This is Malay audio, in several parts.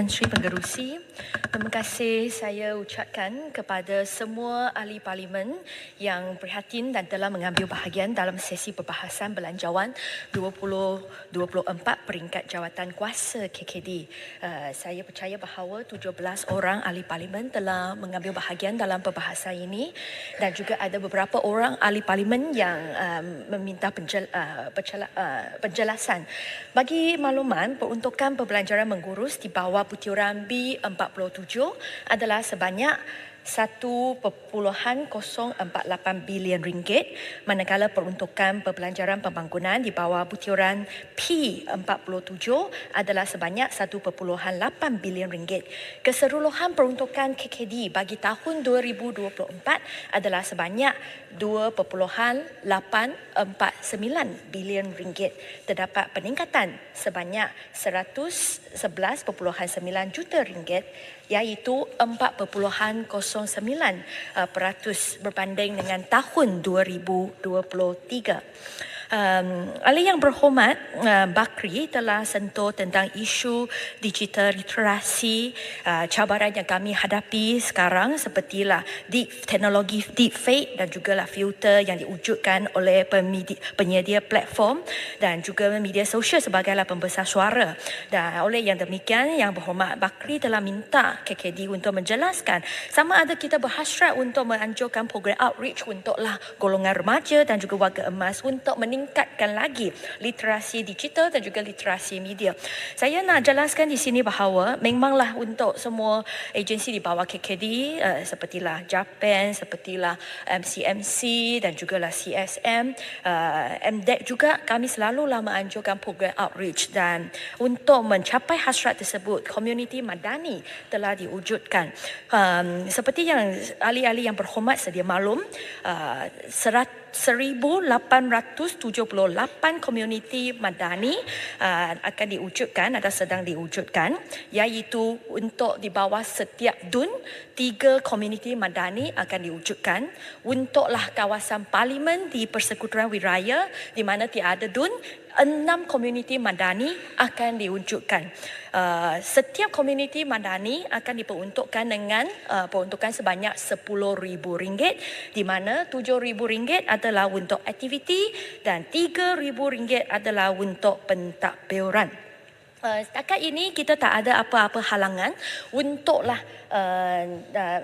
Sri Pengerusi, terima kasih saya ucapkan kepada semua ahli parlimen yang prihatin dan telah mengambil bahagian dalam sesi perbahasan belanjawan 2024 peringkat jawatan kuasa KKD. Saya percaya bahawa 17 orang ahli parlimen telah mengambil bahagian dalam perbahasan ini dan juga ada beberapa orang ahli parlimen yang meminta penjelasan. Bagi makluman, peruntukan perbelanjaran mengurus di bawah butiran B47 adalah sebanyak 1.048 bilion ringgit, manakala peruntukan perbelanjaran pembangunan di bawah butiran P47 adalah sebanyak 1.8 bilion ringgit. Keseluruhan peruntukan KKD bagi tahun 2024 adalah sebanyak 2.849 bilion ringgit. Terdapat peningkatan sebanyak 111.9 juta ringgit, iaitu 4.09% berbanding dengan tahun 2023. Ahli yang berhormat, Bakri telah sentuh tentang isu digital literasi, cabaran yang kami hadapi sekarang sepertilah teknologi deepfake dan juga filter yang diwujudkan oleh penyedia platform dan juga media sosial sebagailah pembesar suara. Dan oleh yang demikian, yang berhormat Bakri telah minta KKD untuk menjelaskan sama ada kita berhasrat untuk menganjurkan program outreach untuklah golongan remaja dan juga warga emas untuk meningkatkan lagi literasi digital dan juga literasi media. Saya nak jelaskan di sini bahawa memanglah untuk semua agensi di bawah KKD sepertilah JAPAN, sepertilah MCMC dan juga CSM, MDEC juga, kami selalulah menganjurkan program outreach dan untuk mencapai hasrat tersebut komuniti madani telah diwujudkan. Seperti yang ahli-ahli yang berhormat sedia maklum, 1,878 komuniti madani akan diwujudkan atau sedang diwujudkan, iaitu untuk di bawah setiap DUN 3 komuniti madani akan diwujudkan. Untuklah kawasan parlimen di Persekutuan Wiraya di mana tiada DUN, 6 komuniti madani akan diwujudkan. Setiap komuniti madani akan diperuntukkan dengan peruntukan sebanyak RM10,000, di mana RM7,000 adalah untuk aktiviti dan RM3,000 adalah untuk pentadbiran. Setakat ini kita tak ada apa-apa halangan untuklah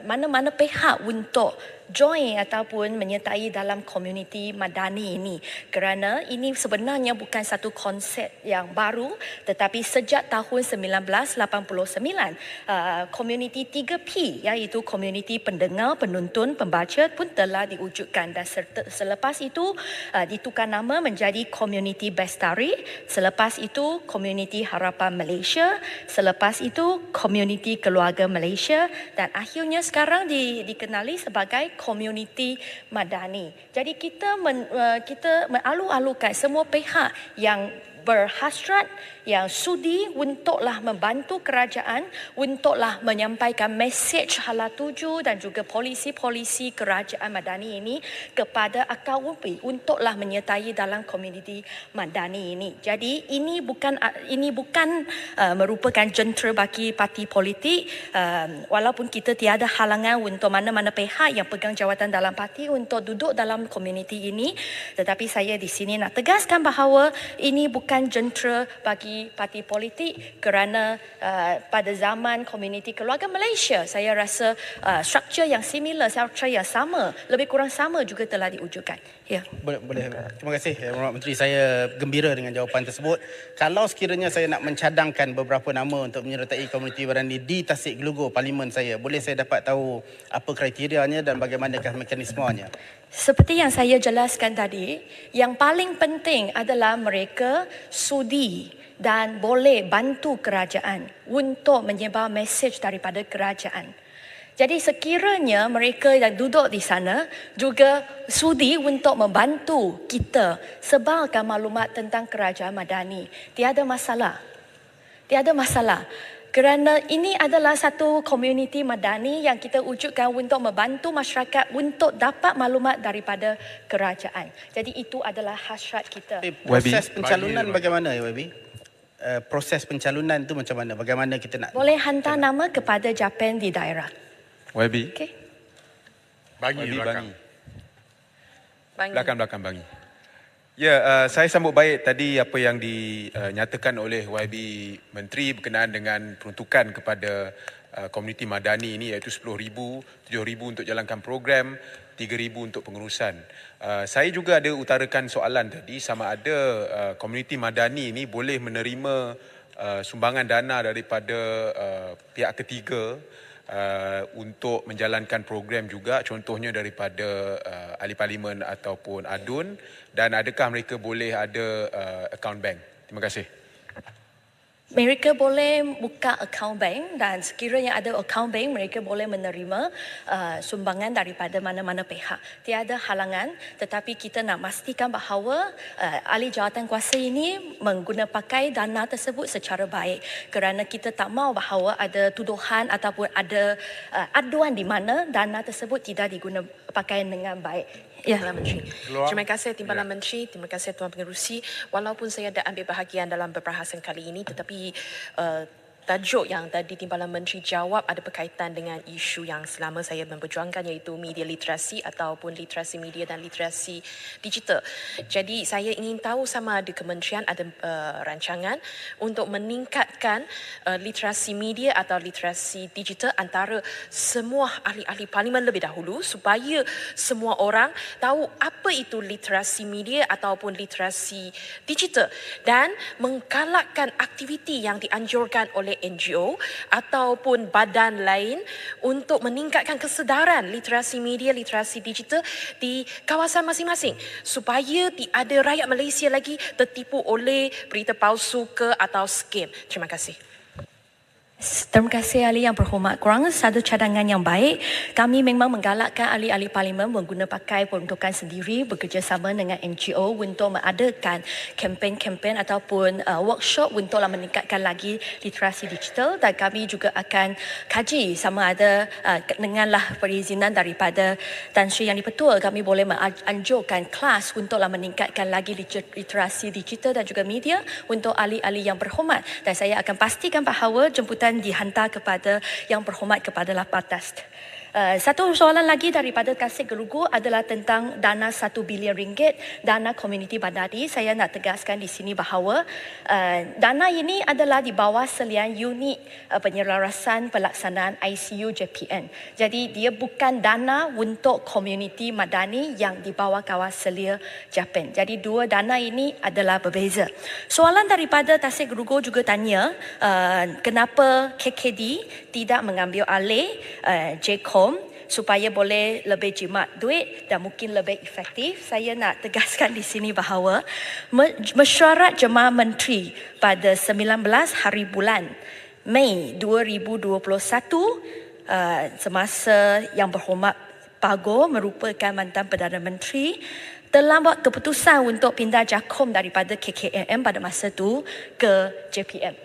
mana-mana pihak untuk join ataupun menyertai dalam komuniti madani ini, kerana ini sebenarnya bukan satu konsep yang baru, tetapi sejak tahun 1989 komuniti 3P iaitu komuniti pendengar, penuntun, pembaca pun telah diwujudkan dan selepas itu ditukar nama menjadi komuniti Bestari, selepas itu komuniti Harapan Malaysia, selepas itu komuniti Keluarga Malaysia dan akhirnya sekarang dikenali sebagai komuniti madani. Jadi kita mengalu-alukan semua pihak yang berhasrat, yang sudi untuklah membantu kerajaan, untuklah menyampaikan mesej hala tuju dan juga polisi-polisi kerajaan madani ini kepada akar umpi untuklah menyertai dalam komuniti madani ini. Jadi ini bukan merupakan jentera bagi parti politik, walaupun kita tiada halangan untuk mana-mana pihak yang pegang jawatan dalam parti untuk duduk dalam komuniti ini, tetapi saya di sini nak tegaskan bahawa ini bukan jentera bagi parti politik, kerana pada zaman komuniti Keluarga Malaysia saya rasa struktur yang similar, struktur yang sama, lebih kurang sama juga telah diwujudkan. Ya. Boleh. Terima kasih Yang Menteri, saya gembira dengan jawapan tersebut. Kalau sekiranya saya nak mencadangkan beberapa nama untuk menyertai komuniti madani di Tasik Gelugor parlimen saya, boleh saya dapat tahu apa kriterianya dan bagaimanakah mekanismenya? Seperti yang saya jelaskan tadi, yang paling penting adalah mereka sudi dan boleh bantu kerajaan untuk menyebar mesej daripada kerajaan. Jadi sekiranya mereka yang duduk di sana juga sudi untuk membantu kita sebarkan maklumat tentang kerajaan madani, tiada masalah. Tiada masalah. Kerana ini adalah satu komuniti madani yang kita wujudkan untuk membantu masyarakat untuk dapat maklumat daripada kerajaan. Jadi itu adalah hasrat kita. Proses pencalonan bagaimana YB? proses pencalonan tu macam mana? Bagaimana kita nak Boleh hantar nama kepada JAPEN di daerah. YB. Okey. Bagi YB belakang. Bangi. Belakang Bangi. Ya, saya sambut baik tadi apa yang dinyatakan oleh YB Menteri berkenaan dengan peruntukan kepada komuniti madani ini, iaitu 10,000, 7,000 untuk jalankan program, 3,000 untuk pengurusan. Saya juga ada utarakan soalan tadi sama ada komuniti madani ini boleh menerima sumbangan dana daripada pihak ketiga untuk menjalankan program juga, contohnya daripada ahli parlimen ataupun ADUN, dan adakah mereka boleh ada akaun bank? Terima kasih. Mereka boleh buka akaun bank dan sekiranya ada akaun bank, mereka boleh menerima sumbangan daripada mana-mana pihak. Tiada halangan, tetapi kita nak pastikan bahawa ahli jawatan kuasa ini mengguna pakai dana tersebut secara baik, kerana kita tak mahu bahawa ada tuduhan ataupun ada aduan di mana dana tersebut tidak digunakan pakai dengan baik. Ya. Timbalan Menteri. Terima kasih Timbalan Menteri, terima kasih Tuan Pengerusi. Walaupun saya ada ambil bahagian dalam perbahasan kali ini, tetapi tajuk yang tadi Timbalan Menteri jawab ada berkaitan dengan isu yang selama saya memperjuangkan, iaitu media literasi ataupun literasi media dan literasi digital. Jadi saya ingin tahu sama ada kementerian ada rancangan untuk meningkatkan literasi media atau literasi digital antara semua ahli-ahli parlimen lebih dahulu, supaya semua orang tahu apa itu literasi media ataupun literasi digital dan menggalakkan aktiviti yang dianjurkan oleh NGO ataupun badan lain untuk meningkatkan kesedaran literasi media, literasi digital di kawasan masing-masing, supaya tiada rakyat Malaysia lagi tertipu oleh berita palsu ke atau scam. Terima kasih. Terima kasih ahli yang berhormat. Kurang satu cadangan yang baik. Kami memang menggalakkan ahli-ahli parlimen mengguna pakai peruntukan sendiri bekerjasama dengan NGO untuk mengadakan kempen-kempen ataupun workshop untuklah meningkatkan lagi literasi digital, dan kami juga akan kaji sama ada denganlah perizinan daripada Tan Sri Yang di-Pertua, kami boleh menganjurkan kelas untuklah meningkatkan lagi literasi digital dan juga media untuk ahli-ahli yang berhormat, dan saya akan pastikan bahawa jemputan dihantar kepada yang berhormat kepada Lapatas. Satu soalan lagi daripada Tasik Gelugu adalah tentang dana 1 bilion ringgit, dana komuniti Bandari. Saya nak tegaskan di sini bahawa dana ini adalah di bawah selian unit penyelarasan pelaksanaan ICU JPN. Jadi dia bukan dana untuk komuniti Madani yang di bawah kawasan selia JAPEN. Jadi dua dana ini adalah berbeza. Soalan daripada Tasik Gelugu juga tanya kenapa KKD tidak mengambil alih JCOM supaya boleh lebih jimat duit dan mungkin lebih efektif. Saya nak tegaskan di sini bahawa mesyuarat Jemaah Menteri pada 19 hari bulan Mei 2021 semasa Yang Berhormat Pago merupakan mantan Perdana Menteri telah buat keputusan untuk pindah JAKOM daripada KKMM pada masa itu ke JPM.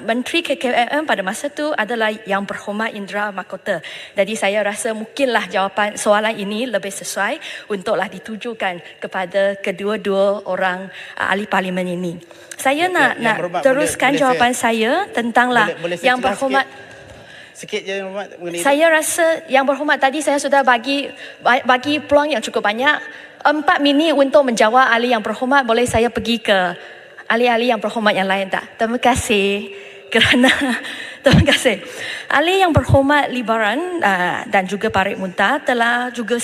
Menteri KKMM pada masa itu adalah Yang Berhormat Indra Makota. Jadi saya rasa mungkinlah jawapan soalan ini lebih sesuai untuklah ditujukan kepada kedua-dua orang ahli parlimen ini. Saya nak teruskan boleh jawapan saya tentanglah boleh saya Yang celah Berhormat. Sikit je Yang Berhormat mengenai Saya rasa Yang Berhormat tadi saya sudah bagi peluang yang cukup banyak. 4 minit untuk menjawab ahli Yang Berhormat. Boleh saya pergi ke ahli-ahli Yang Berhormat yang lain tak? Terima kasih kerana terima kasih. Ahli Yang Berhormat Libaran dan juga Parik Muntah telah juga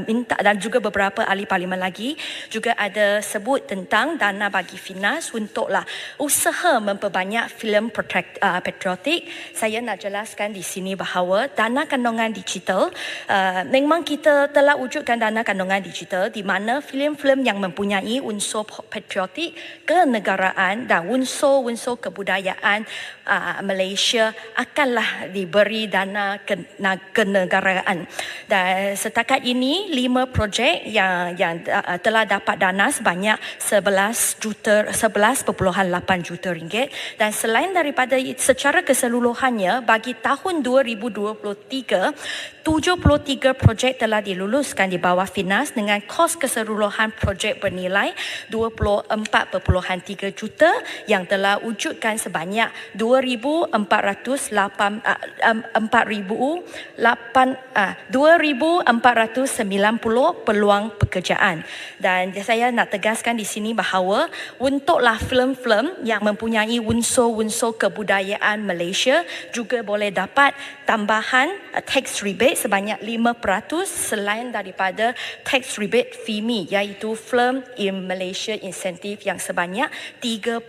minta, dan juga beberapa ahli parlimen lagi juga ada sebut tentang dana bagi Finas untuklah usaha memperbanyak filem patriotik. Saya nak jelaskan di sini bahawa dana kandungan digital memang kita telah wujudkan dana kandungan digital di mana filem-filem yang mempunyai unsur patriotik, kenegaraan dan unsur-unsur kebudayaan Malaysia akanlah diberi dana kenegaraan. Dan setakat ini 5 projek yang telah dapat dana sebanyak 11.8 juta ringgit, dan selain daripada secara keseluruhannya bagi tahun 2023 73 projek telah diluluskan di bawah FINAS dengan kos keseluruhan projek bernilai 24.3 juta yang telah wujudkan sebanyak 2,490 peluang pekerjaan. Dan saya nak tegaskan di sini bahawa untuklah filem-filem yang mempunyai unsur-unsur kebudayaan Malaysia juga boleh dapat tambahan tax rebate sebanyak 5% selain daripada tax rebate FIMI, iaitu Film in Malaysia Incentive yang sebanyak 30%.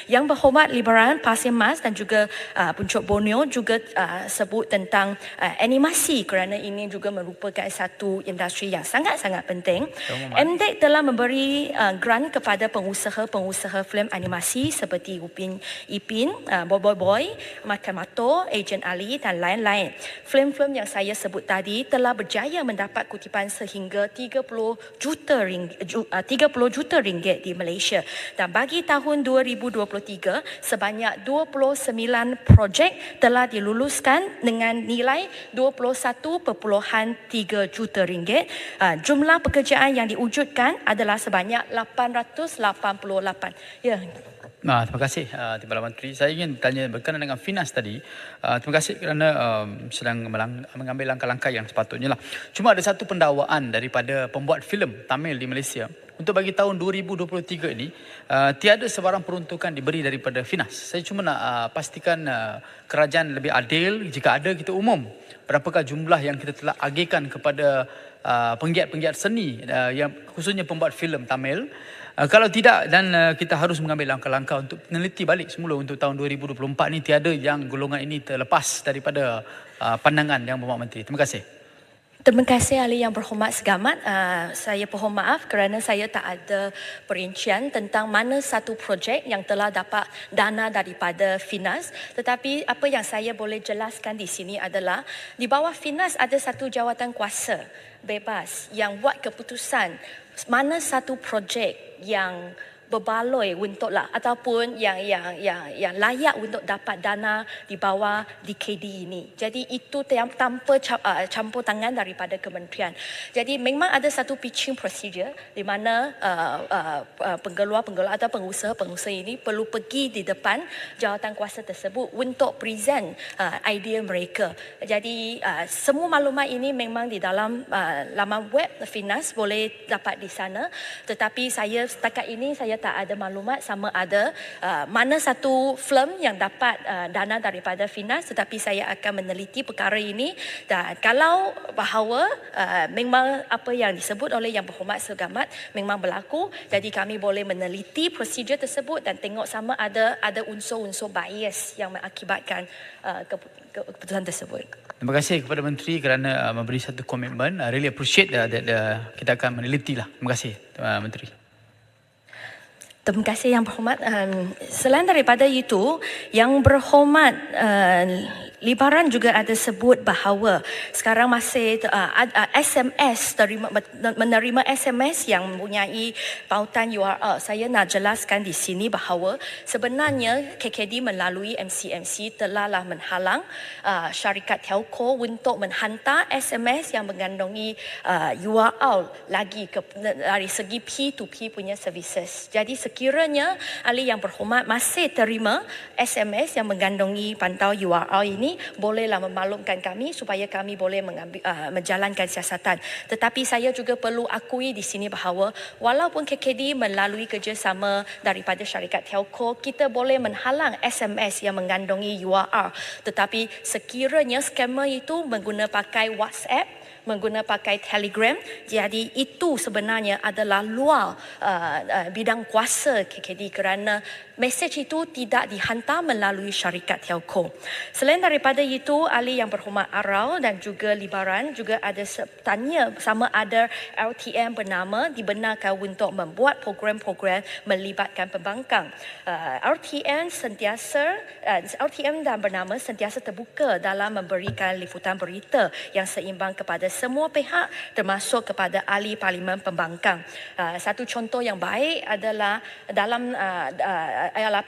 Yang berhormat Liburan Pasir Mas dan juga Puncak Borneo juga sebut tentang animasi, kerana ini juga merupakan satu industri yang sangat-sangat penting. MDEC telah memberi grant kepada pengusaha-pengusaha filem animasi seperti Upin Ipin, Boy Boy, Makan Mato, Ejen Ali dan lain-lain. Filem-filem yang saya sebut tadi telah berjaya mendapat kutipan sehingga 30 juta ringgit di Malaysia. Dan bagi tahun 2023, sebanyak 29 projek telah diluluskan dengan nilai 21.3 juta ringgit. Jumlah pekerjaan yang diwujudkan adalah sebanyak 888. Ya. Terima kasih Timbalan Menteri. Saya ingin tanya berkenaan dengan FINAS tadi. Terima kasih kerana sedang mengambil langkah-langkah yang sepatutnya lah. Cuma ada satu pendakwaan daripada pembuat filem Tamil di Malaysia. Untuk bagi tahun 2023 ini, tiada sebarang peruntukan diberi daripada FINAS. Saya cuma nak pastikan kerajaan lebih adil. Jika ada, kita umum berapakah jumlah yang kita telah agihkan kepada penggiat-penggiat seni, yang khususnya pembuat filem Tamil. Kalau tidak, dan kita harus mengambil langkah-langkah untuk meneliti balik semula untuk tahun 2024 ni, tiada yang golongan ini terlepas daripada pandangan Yang Berhormat Menteri. Terima kasih. Terima kasih Ahli Yang Berhormat Segamat. Saya mohon maaf kerana saya tak ada perincian tentang mana satu projek yang telah dapat dana daripada FINAS. Tetapi apa yang saya boleh jelaskan di sini adalah di bawah FINAS ada satu jawatan kuasa bebas yang buat keputusan mana satu projek yang berbaloi untuklah ataupun yang layak untuk dapat dana di bawah DKD ini. Jadi itu tanpa campur tangan daripada kementerian. Jadi memang ada satu pitching procedure di mana penggeluar-penggeluar atau pengusaha-pengusaha ini perlu pergi di depan jawatan kuasa tersebut untuk present idea mereka. Jadi semua maklumat ini memang di dalam laman web FINAS, boleh dapat di sana. Tetapi saya setakat ini saya tak ada maklumat sama ada mana satu filem yang dapat dana daripada FINAS, tetapi saya akan meneliti perkara ini, dan kalau bahawa memang apa yang disebut oleh Yang Berhormat Segamat memang berlaku, jadi kami boleh meneliti prosedur tersebut dan tengok sama ada unsur-unsur bias yang mengakibatkan keputusan tersebut. Terima kasih kepada Menteri kerana memberi satu komitmen. I really appreciate that kita akan meneliti lah. Terima kasih Menteri. Terima kasih Yang Berhormat. Selain daripada itu, Yang Berhormat Libaran juga ada sebut bahawa sekarang masih SMS, menerima SMS yang mempunyai pautan URL. Saya nak jelaskan di sini bahawa sebenarnya KKD melalui MCMC telahlah menghalang syarikat telco untuk menghantar SMS yang mengandungi URL lagi dari segi P2P punya services. Jadi sekiranya Ahli Yang Berhormat masih terima SMS yang mengandungi pantau URL ini, bolehlah memaklumkan kami supaya kami boleh menjalankan siasatan. Tetapi saya juga perlu akui di sini bahawa walaupun KKD melalui kerjasama daripada syarikat telco, kita boleh menghalang SMS yang mengandungi URL. Tetapi sekiranya scammer itu pakai WhatsApp, mengguna pakai Telegram. Jadi itu sebenarnya adalah luar bidang kuasa KKD kerana mesej itu tidak dihantar melalui syarikat telco. Selain daripada itu, ahli yang berhormat Arau dan juga Libaran juga ada tanya sama ada LTM bernama dibenarkan untuk membuat program-program melibatkan pembangkang. LTM dan bernama sentiasa terbuka dalam memberikan liputan berita yang seimbang kepada semua pihak termasuk kepada ahli parlimen pembangkang. Satu contoh yang baik adalah dalam ialah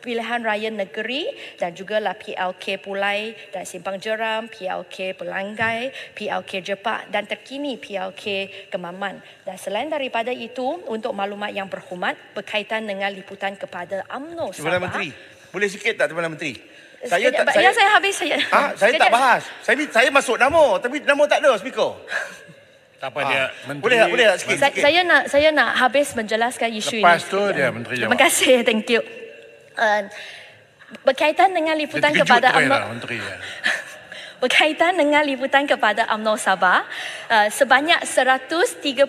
pilihan raya negeri dan juga PLK Pulai dan Simpang Jeram, PLK Pelanggai, PLK Jepak dan terkini PLK Kemaman. Dan selain daripada itu, untuk maklumat yang berhormat berkaitan dengan liputan kepada UMNO Timbalan Sabah. Menteri, boleh sikit tak Timbalan Menteri? Saya habis saya. Saya tak bahas. Saya masuk nama, tapi nama tak ada speaker. Tak apa dia menteri. Boleh tak sikit? Saya nak habis menjelaskan isu ini. Lepas tu dia menteri jawab. Terima kasih, thank you. Berkaitan dengan liputan Dia terkejut kepada terus UMNO. lah menteri. Berkaitan dengan liputan kepada UMNO Sabah, sebanyak 135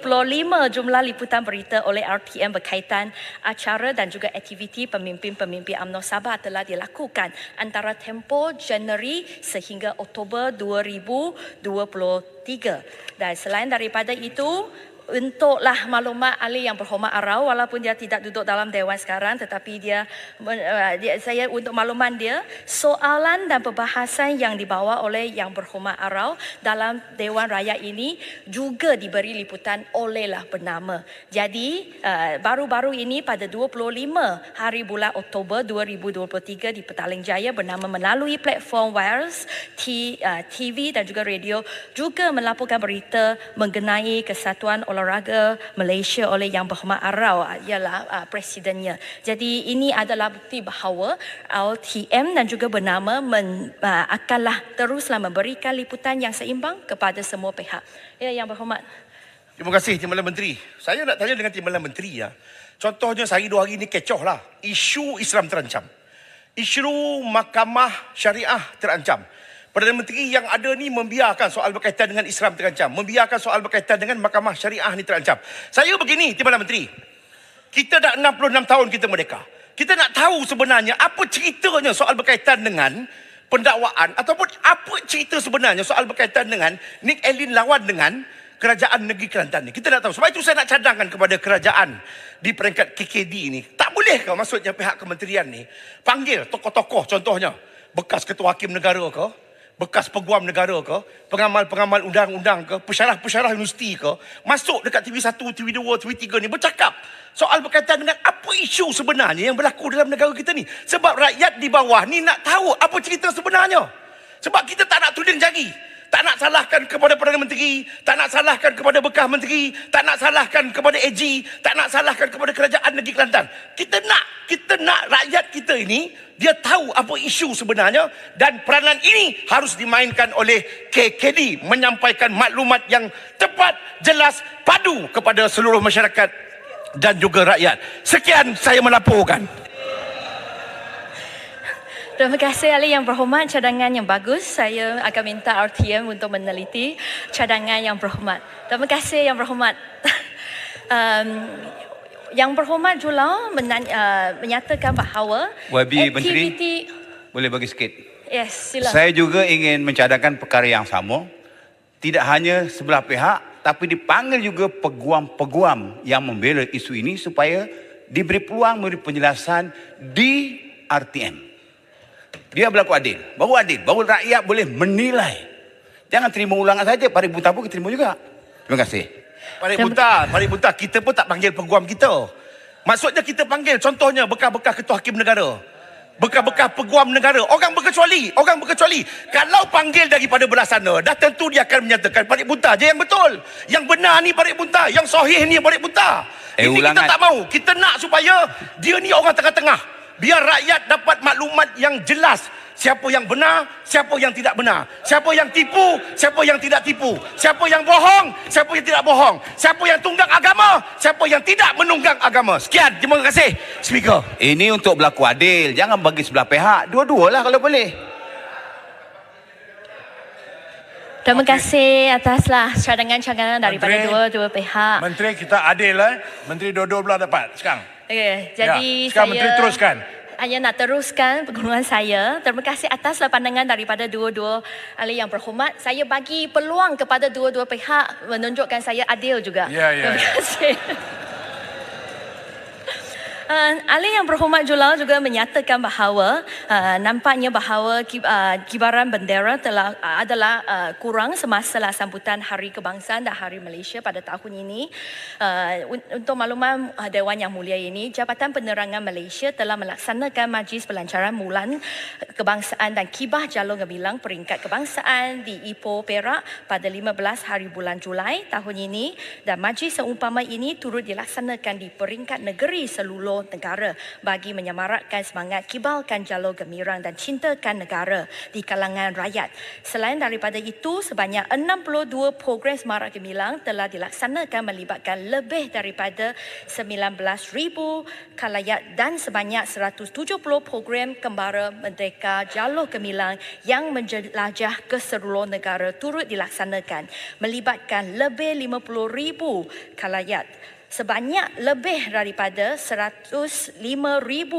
jumlah liputan berita oleh RTM berkaitan acara dan juga aktiviti pemimpin-pemimpin UMNO Sabah telah dilakukan antara tempoh Januari sehingga Oktober 2023. Dan selain daripada itu, untuklah maklumat ahli yang berhormat Arau, walaupun dia tidak duduk dalam dewan sekarang, tetapi saya untuk makluman dia, soalan dan perbahasan yang dibawa oleh yang berhormat Arau dalam Dewan Rakyat ini juga diberi liputan olehlah bernama. Jadi baru-baru ini pada 25 hari bulan Oktober 2023 di Petaling Jaya bernama melalui platform wireless, TV dan juga radio juga melaporkan berita mengenai Kesatuan Olahraga Malaysia oleh Yang Berhormat Arau ialah presidennya. Jadi ini adalah bukti bahawa LTM dan juga bernama akanlah teruslah memberikan liputan yang seimbang kepada semua pihak. Ya, Yang Berhormat. Terima kasih Timbalan Menteri. Saya nak tanya dengan Timbalan Menteri ya. Contohnya sehari dua hari ini kecoh lah. Isu Islam terancam. Isu Mahkamah Syariah terancam. Perdana Menteri yang ada ni membiarkan soal berkaitan dengan Islam terancam. Membiarkan soal berkaitan dengan Mahkamah Syariah ni terancam. Saya begini, Timbalan Menteri. Kita dah 66 tahun kita merdeka. Kita nak tahu sebenarnya apa ceritanya soal berkaitan dengan pendakwaan ataupun apa cerita sebenarnya soal berkaitan dengan Nick Elin lawan dengan Kerajaan Negeri Kelantan ni. Kita nak tahu. Sebab itu saya nak cadangkan kepada kerajaan di peringkat KKD ni. Tak boleh ke maksudnya pihak kementerian ni panggil tokoh-tokoh contohnya bekas ketua hakim negara ke, bekas peguam negara ke, pengamal-pengamal undang-undang ke, pesyarah-pesyarah universiti ke, masuk dekat TV1, TV2, TV3 ni bercakap soal berkaitan dengan apa isu sebenarnya yang berlaku dalam negara kita ni. Sebab rakyat di bawah ni nak tahu apa cerita sebenarnya. Sebab kita tak nak tuding jari. Tak nak salahkan kepada Perdana Menteri, tak nak salahkan kepada bekas menteri, tak nak salahkan kepada AG, tak nak salahkan kepada Kerajaan Negeri Kelantan. Kita nak rakyat kita ini dia tahu apa isu sebenarnya dan peranan ini harus dimainkan oleh KKD menyampaikan maklumat yang tepat, jelas, padu kepada seluruh masyarakat dan juga rakyat. Sekian saya melaporkan. Terima kasih ahli yang berhormat, cadangan yang bagus. Saya akan minta RTM untuk meneliti cadangan yang berhormat. Terima kasih yang berhormat. Yang berhormat Julau menyatakan bahawa YB Menteri, boleh bagi sikit? Yes, sila. Saya juga ingin mencadangkan perkara yang sama. Tidak hanya sebelah pihak, tapi dipanggil juga peguam-peguam yang membela isu ini supaya diberi peluang memberi penjelasan di RTM. Dia berlaku adil. Baru rakyat boleh menilai. Jangan terima ulangan saja. Parik Buta pun kita terima juga. Terima kasih. Parik Buta, kita pun tak panggil peguam kita. Maksudnya kita panggil contohnya bekas-bekas ketua hakim negara. Bekas-bekas peguam negara. Orang berkecuali. Kalau panggil daripada belah sana, dah tentu dia akan menyatakan Parik Buta je yang betul. Yang benar ni Parik Buta. Yang sahih ni Parik Buta. Ini ulangan. kita tak mau. Kita nak supaya dia ni orang tengah-tengah. Biar rakyat dapat maklumat yang jelas. Siapa yang benar, siapa yang tidak benar. Siapa yang tipu, siapa yang tidak tipu. Siapa yang bohong, siapa yang tidak bohong. Siapa yang tunggang agama, siapa yang tidak menunggang agama. Sekian, terima kasih, Speaker. Ini untuk berlaku adil. Jangan bagi sebelah pihak. Dua-dualah kalau boleh. Terima kasih ataslah cadangan-cadangan daripada Menteri. dua pihak. Menteri kita adil Menteri dua-dua belah dapat sekarang. Okay, jadi sekarang saya Menteri teruskan. hanya nak teruskan pergulungan saya. Terima kasih ataslah pandangan daripada dua-dua ahli yang berhormat. Saya bagi peluang kepada dua-dua pihak menunjukkan saya adil juga. Ya. Terima kasih. Ahli yang berhormat juga menyatakan bahawa nampaknya bahawa kibaran bendera adalah kurang semasa sambutan Hari Kebangsaan dan Hari Malaysia pada tahun ini. Untuk makluman Dewan Yang Mulia ini, Jabatan Penerangan Malaysia telah melaksanakan majlis pelancaran Mulan Kebangsaan dan Kibah Jalur Gemilang Peringkat Kebangsaan di Ipoh, Perak pada 15 hari bulan Julai tahun ini, dan majlis seumpama ini turut dilaksanakan di peringkat negeri seluruh negara bagi menyemarakkan semangat kibalkan jalur gemilang dan cintakan negara di kalangan rakyat. Selain daripada itu, sebanyak 62 program semarak gemilang telah dilaksanakan melibatkan lebih daripada 19,000 khalayak dan sebanyak 170 program kembara merdeka jalur gemilang yang menjelajah ke seluruh negara turut dilaksanakan melibatkan lebih 50,000 khalayak. Sebanyak lebih daripada 105,000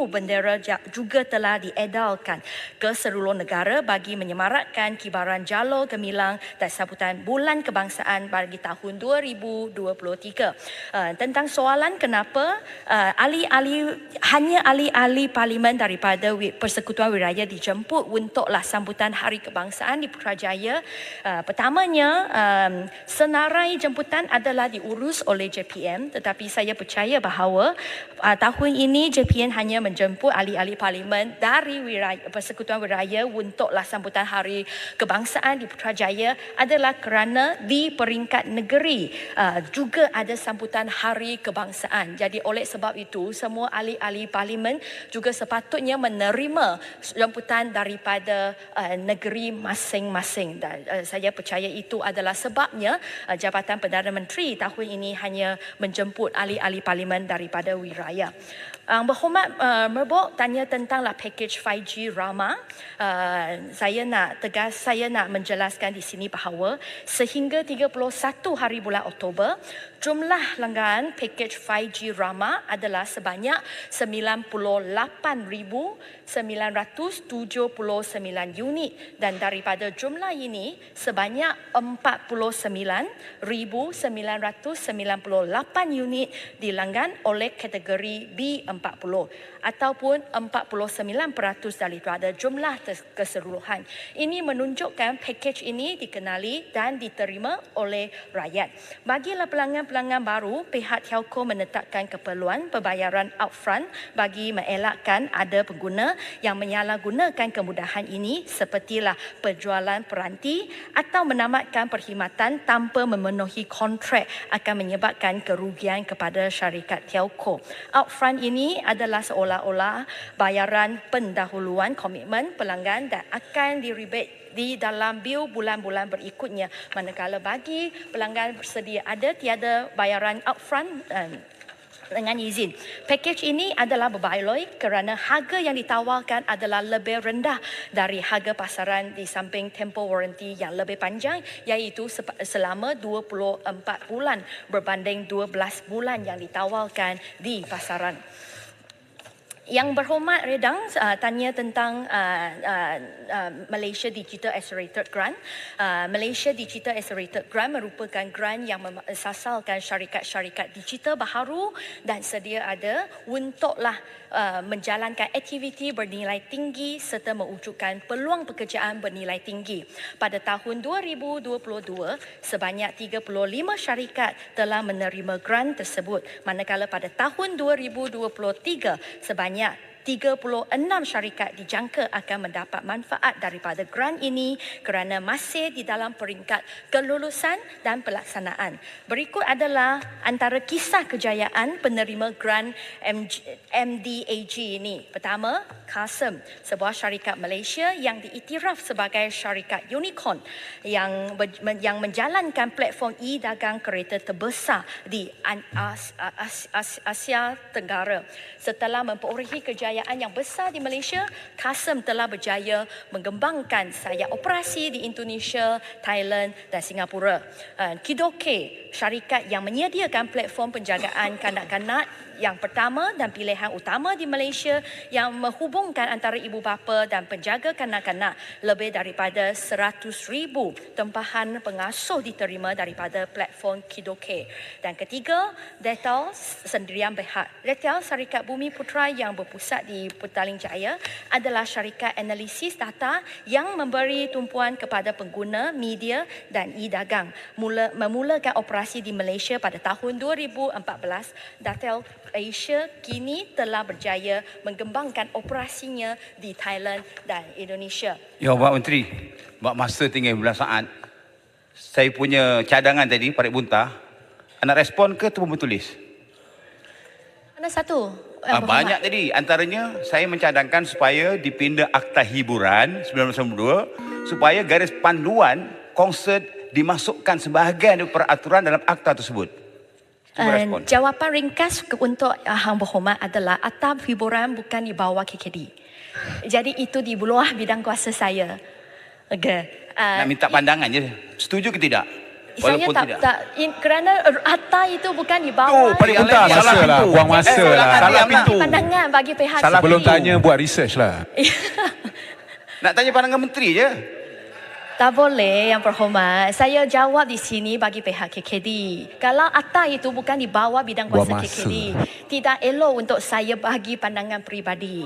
bendera juga telah diedarkan ke seluruh negara bagi menyemarakkan kibaran jalur gemilang dan sambutan Bulan Kebangsaan bagi tahun 2023. Tentang soalan kenapa hanya ahli-ahli parlimen daripada Persekutuan Wilayah dijemput untuklah sambutan Hari Kebangsaan di Putrajaya. Pertamanya, senarai jemputan adalah diurus oleh JPM, tetapi saya percaya bahawa tahun ini JPN hanya menjemput ahli-ahli parlimen dari Persekutuan Wilayah untuklah sambutan Hari Kebangsaan di Putrajaya adalah kerana di peringkat negeri juga ada sambutan Hari Kebangsaan. Jadi oleh sebab itu, semua ahli-ahli parlimen juga sepatutnya menerima jemputan daripada negeri masing-masing. Dan saya percaya itu adalah sebabnya Jabatan Perdana Menteri tahun ini hanya menjemput ahli-ahli parlimen daripada wilayah. Berhormat Merbok tanya tentanglah package 5G Rama. Saya nak menjelaskan di sini bahawa sehingga 31 hari bulan Oktober, jumlah langganan package 5G Rama adalah sebanyak 98,979 unit, dan daripada jumlah ini sebanyak 49,998 unit dilanggan oleh kategori B40 ataupun 49% daripada jumlah keseluruhan. Ini menunjukkan package ini dikenali dan diterima oleh rakyat. Bagilah pelanggan-pelanggan baru, pihak telco menetapkan keperluan pembayaran upfront bagi mengelakkan ada pengguna yang menyalahgunakan kemudahan ini sepertilah penjualan peranti atau menamatkan perkhidmatan tanpa memenuhi kontrak akan menyebabkan kerugian kepada syarikat telco. Upfront ini adalah seolah-olah bayaran pendahuluan komitmen pelanggan dan akan di-rebate di dalam bil bulan-bulan berikutnya, manakala bagi pelanggan bersedia tiada bayaran upfront dengan izin. Package ini adalah berbaloi kerana harga yang ditawarkan adalah lebih rendah dari harga pasaran di samping tempoh waranti yang lebih panjang, iaitu selama 24 bulan berbanding 12 bulan yang ditawarkan di pasaran. Yang berhormat Redang tanya tentang Malaysia Digital Accelerated Grant. Malaysia Digital Accelerated Grant merupakan grant yang mensasalkan syarikat-syarikat digital baharu dan sedia ada untuklah menjalankan aktiviti bernilai tinggi serta mewujudkan peluang pekerjaan bernilai tinggi. Pada tahun 2022, sebanyak 35 syarikat telah menerima grant tersebut, manakala pada tahun 2023 sebanyak 36 syarikat dijangka akan mendapat manfaat daripada grant ini kerana masih di dalam peringkat kelulusan dan pelaksanaan. Berikut adalah antara kisah kejayaan penerima grant MDAG ini. Pertama, Kasem, sebuah syarikat Malaysia yang diiktiraf sebagai syarikat unicorn yang menjalankan platform e-dagang kereta terbesar di Asia Tenggara. Setelah memperolehi kejayaan kekayaan yang besar di Malaysia, Kasem telah berjaya mengembangkan sayap operasi di Indonesia, Thailand dan Singapura. Kidoke, syarikat yang menyediakan platform penjagaan kanak-kanak yang pertama dan pilihan utama di Malaysia yang menghubungkan antara ibu bapa dan penjaga kanak-kanak. Lebih daripada 100,000 tempahan pengasuh diterima daripada platform Kidoke. Dan ketiga, Detail Sendirian Berhad. Detail Syarikat Bumi Putra yang berpusat di Petaling Jaya adalah syarikat analisis data yang memberi tumpuan kepada pengguna, media dan e-dagang. Memulakan operasi di Malaysia pada tahun 2014, Detail Asia kini telah berjaya mengembangkan operasinya di Thailand dan Indonesia. Ya, Pak Menteri, buat masa tinggal 15 saat, saya punya cadangan tadi, Parit Buntah, nak respon ke tu tulis? Mana satu? Banyak tadi. Antaranya, saya mencadangkan supaya dipindah Akta Hiburan 1992, supaya garis panduan konsert dimasukkan sebahagian dari peraturan dalam akta tersebut. Jawapan ringkas untuk Yang Berhormat adalah Akta Hiburan bukan di bawah KKD. Jadi itu di luar bidang kuasa saya. Okay. Nak minta pandangan je. Setuju ke tidak? Saya kerana Akta itu bukan di bawah. Parit Buntah, salah pintu. Buang masa lah. Salah pintu. Pandangan bagi pihak Sebelum tanya, buat research lah. Nak tanya pandangan Menteri je. Tak boleh, Yang Berhormat. Saya jawab di sini bagi pihak KKD. Kalau Akta itu bukan di bawah bidang kuasa KKD, tidak elok untuk saya bagi pandangan peribadi.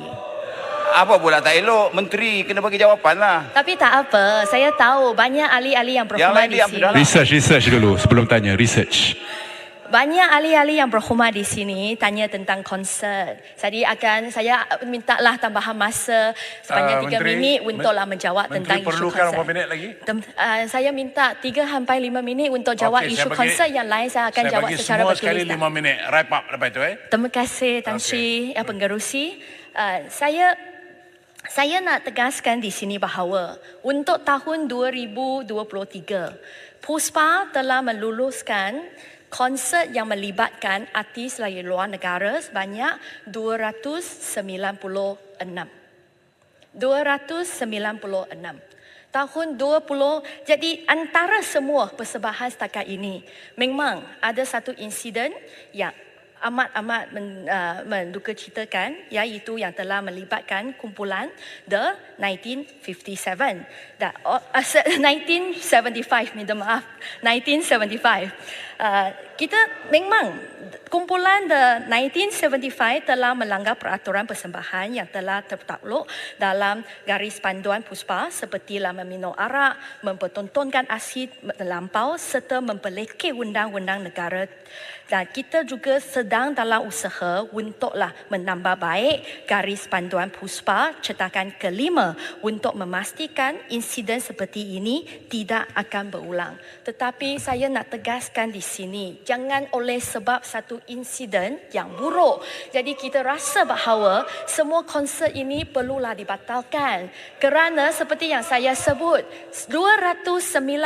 Apa pula tak elok? Menteri kena bagi jawapan lah. Tapi tak apa, saya tahu banyak ahli-ahli yang berhormat di sini. Research dulu sebelum tanya. Research. Banyak ahli-ahli yang berhormat di sini tanya tentang konsert. Saya mintalah tambahan masa sepanjang 3 minit untuklah menjawab tentang isu perlukan konsert. berapa minit lagi? Saya minta 3 sampai 5 minit untuk jawab Okey, isu saya bagi- konsert, yang lain saya akan jawab secara Saya bagi semua sekali bertulis. 5 minit. Wrap up lepas itu Terima kasih Tan Sri Pengerusi. Saya nak tegaskan di sini bahawa untuk tahun 2023, Puspa telah meluluskan konsert yang melibatkan artis dari luar negara sebanyak 296. 296. Tahun 20, jadi antara semua persembahan setakat ini, memang ada satu insiden yang amat mendukacitakan, iaitu yang telah melibatkan kumpulan The 1957. 1975, minta maaf. 1975. Kita memang kumpulan The 1975 telah melanggar peraturan persembahan yang telah tertakluk dalam garis panduan Puspa sepertilah meminum arak, mempertontonkan asid melampau serta memperlekeh undang-undang negara. Dan kita juga sedang dalam usaha untuklah menambah baik garis panduan Puspa cetakan kelima untuk memastikan insiden seperti ini tidak akan berulang. Tetapi saya nak tegaskan di sini, jangan oleh sebab satu insiden yang buruk, jadi kita rasa bahawa semua konsert ini perlulah dibatalkan. Kerana seperti yang saya sebut, 296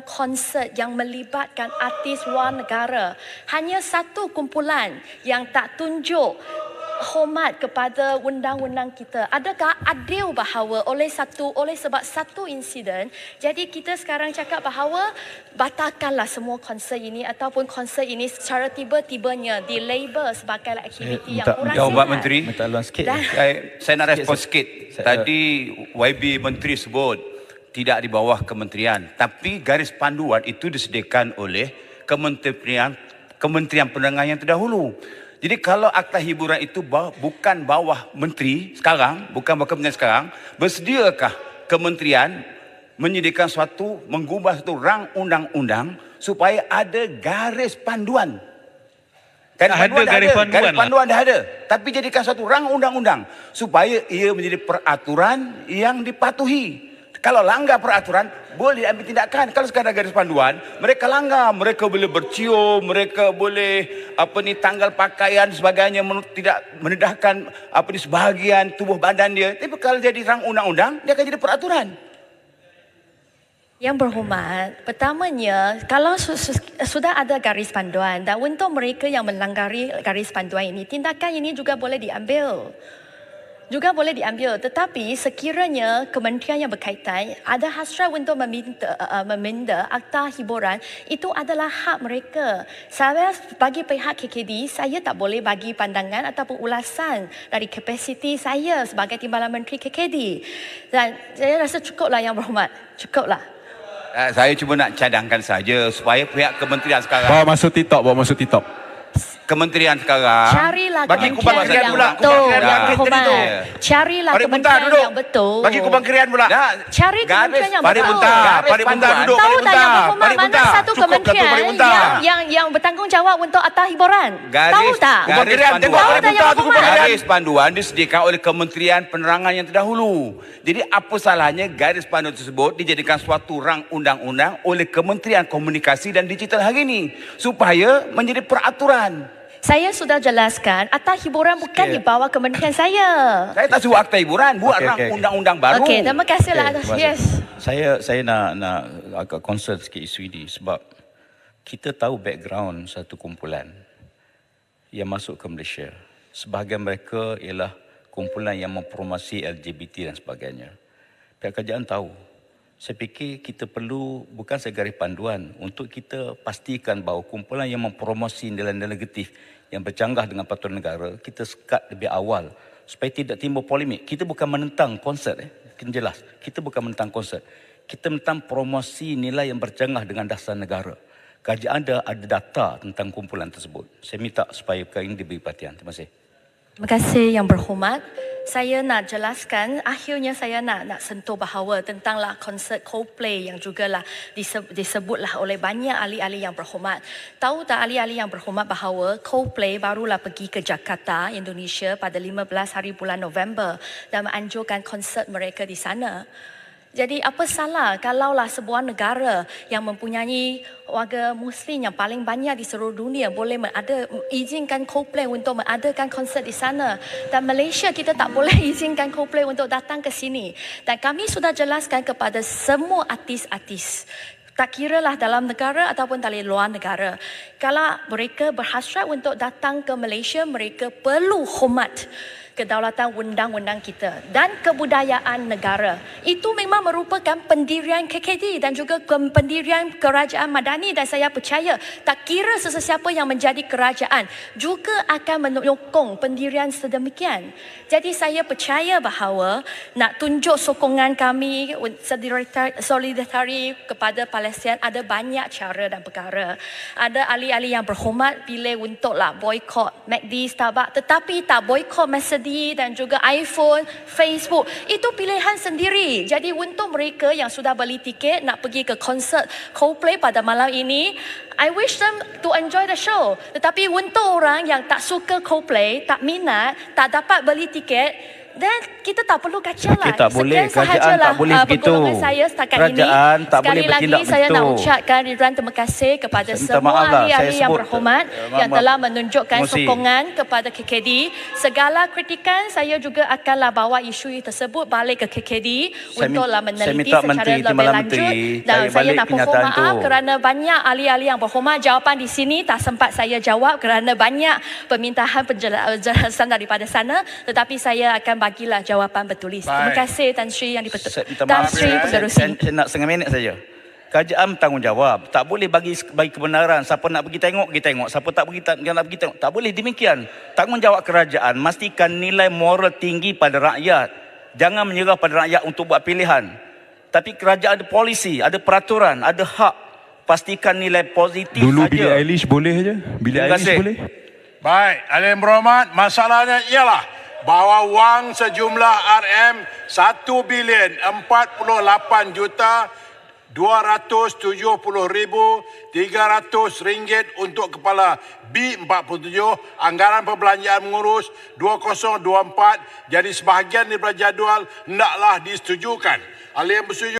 konsert yang melibatkan artis luar negara. Hanya satu kumpulan yang tak tunjuk hormat kepada undang-undang kita. Adakah adil bahawa oleh sebab satu insiden, jadi kita sekarang cakap bahawa batalkanlah semua konsert ini ataupun konsert ini secara tiba-tibanya dilabel sebagai aktiviti yang kurang Jawab sihat. Menteri. Saya nak respon sikit. Tadi YB Menteri sebut tidak di bawah kementerian, tapi garis panduan itu disediakan oleh Kementerian Perdagangan yang terdahulu. Jadi kalau akta hiburan itu bukan bawah menteri sekarang, bukan bawah kementerian sekarang, bersediakah kementerian menyediakan mengubah satu rang undang-undang supaya ada garis panduan? Garis panduan dah ada. Tapi jadikan suatu rang undang-undang supaya ia menjadi peraturan yang dipatuhi. Kalau langgar peraturan, boleh ambil tindakan. Kalau sekadar garis panduan, mereka langgar. Mereka boleh bercium, mereka boleh tanggal pakaian sebagainya, tidak menedahkan sebahagian tubuh badan dia. Tapi kalau jadi rang undang-undang, dia akan jadi peraturan. Yang berhormat, pertamanya kalau sudah ada garis panduan dan untuk mereka yang melanggar garis panduan ini, tindakan ini juga boleh diambil. Tetapi sekiranya kementerian yang berkaitan ada hasrat untuk meminda akta hiburan, itu adalah hak mereka. Saya bagi pihak KKD, saya tak boleh bagi pandangan ataupun ulasan dari kapasiti saya sebagai Timbalan Menteri KKD. Dan saya rasa cukuplah Yang Berhormat, cukuplah. Saya cuma nak cadangkan saja supaya pihak kementerian sekarang, Bawa masuk TikTok. kementerian sekarang Carilah Bagi kementerian kubangkirian yang pula, betul. kubangkirian yang Yang tadi tu. Berhormat. Carilah Parik Muntah kementerian duduk. yang betul. Bagi kubangkirian pula. Cari kementerian yang Parik betul. Muntah, Parik Muntah duduk. Tahu Parik tak Yang Muntah, Berhormat Parik mana Muntah. satu Cukup dah tu, Parik kementerian Muntah. yang bertanggungjawab untuk akta hiburan? Tahu tak? Kubangkirian, tengok Tahu Parik tak Yang Muntah tu, Berhormat? Garis panduan disediakan oleh Kementerian Penerangan yang terdahulu. Jadi apa salahnya garis panduan tersebut dijadikan suatu rang undang-undang oleh Kementerian Komunikasi dan Digital hari ini supaya menjadi peraturan. Saya sudah jelaskan, akta hiburan bukan di bawah kementerian saya. Saya tak suruh akta hiburan, buat rang undang-undang baru. Okey, terima kasihlah atas. terima kasih. Yes. Saya nak agak concern sikit isu ini sebab kita tahu background satu kumpulan yang masuk ke Malaysia. Sebahagian mereka ialah kumpulan yang mempromasi LGBT dan sebagainya. Pihak kerajaan tahu. Saya fikir kita perlu bukan segaris panduan untuk kita pastikan bahawa kumpulan yang mempromosi nilai-nilai negatif yang bercanggah dengan peraturan negara, kita sekat lebih awal supaya tidak timbul polemik. Kita bukan menentang konsert. Kena jelas. Kita bukan menentang konsert. Kita menentang promosi nilai yang bercanggah dengan dasar negara. Kerajaan ada data tentang kumpulan tersebut. Saya minta supaya perkara ini diberi perhatian. Terima kasih. Terima kasih Yang Berhormat. Saya nak jelaskan, akhirnya saya nak sentuh bahawa tentanglah konsert Coldplay yang jugalah disebutlah oleh banyak ahli-ahli yang berhormat. Tahu tak ahli-ahli yang berhormat bahawa Coldplay barulah pergi ke Jakarta, Indonesia pada 15 hari bulan November dan menganjurkan konsert mereka di sana. Jadi apa salah kalaulah sebuah negara yang mempunyai warga Muslim yang paling banyak di seluruh dunia boleh izinkan Coldplay untuk mengadakan konsert di sana, dan Malaysia kita tak boleh izinkan Coldplay untuk datang ke sini. Dan kami sudah jelaskan kepada semua artis-artis, tak kiralah dalam negara ataupun dari luar negara, kalau mereka berhasrat untuk datang ke Malaysia, mereka perlu hormat kedaulatan undang-undang kita dan kebudayaan negara. Itu memang merupakan pendirian KKD dan juga pendirian kerajaan Madani, dan saya percaya tak kira sesiapa yang menjadi kerajaan juga akan menyokong pendirian sedemikian. Jadi saya percaya bahawa nak tunjuk sokongan kami solidariti kepada Palestin ada banyak cara dan perkara. Ada ahli-ahli yang berhormat pilih untuklah boykot McD, Starbucks, tetapi tak boykot Mercedes dan juga iPhone, Facebook. Itu pilihan sendiri. Jadi untuk mereka yang sudah beli tiket nak pergi ke konsert Coldplay pada malam ini, I wish them to enjoy the show. Tetapi untuk orang yang tak suka Coldplay, tak minat, tak dapat beli tiket, dan kita tak perlu kacau lah. Tak boleh, Sekian kerajaan sahajalah, tak boleh begitu. pergolongan saya setakat Kerajaan ini. tak Sekali boleh bertindak lagi saya nak begitu. ucapkan ribuan terima kasih kepada Saya minta semua maaf lah, ahli-ahli saya yang sebut, berhormat yang telah menunjukkan Emosi. sokongan kepada KKD. Segala kritikan saya juga akanlah bawa isu tersebut balik ke KKD untuklah meneliti minta secara Menteri, lebih Timbalan lanjut. Menteri, Dan tarik saya balik nak mohon kenyataan maaf tu. kerana banyak ahli-ahli yang berhormat jawapan di sini tak sempat saya jawab kerana banyak permintaan penjelasan daripada sana, tetapi saya akan bagilah jawapan bertulis. Terima kasih Tan Sri yang Saya minta Tan maaf, Sri Pengerusi. saya nak setengah minit saja. Kerajaan bertanggungjawab. Tak boleh bagi kebenaran. Siapa nak pergi tengok, pergi tengok. Siapa tak pergi, nak pergi tengok. Tak boleh demikian. Tanggungjawab kerajaan, pastikan nilai moral tinggi pada rakyat. Jangan menyerah pada rakyat untuk buat pilihan. Tapi kerajaan ada polisi, ada peraturan, ada hak. Pastikan nilai positif Dulu saja. Billie Eilish boleh je. Billie Terima Eilish kasih. boleh. Baik, ahli yang berhormat, masalahnya ialah bahawa wang sejumlah RM 1 bilion 48 juta 270,300 ringgit untuk kepala B47 anggaran perbelanjaan mengurus 2024, jadi sebahagian daripada jadual hendaklah disetujukan. Ahli yang bersetuju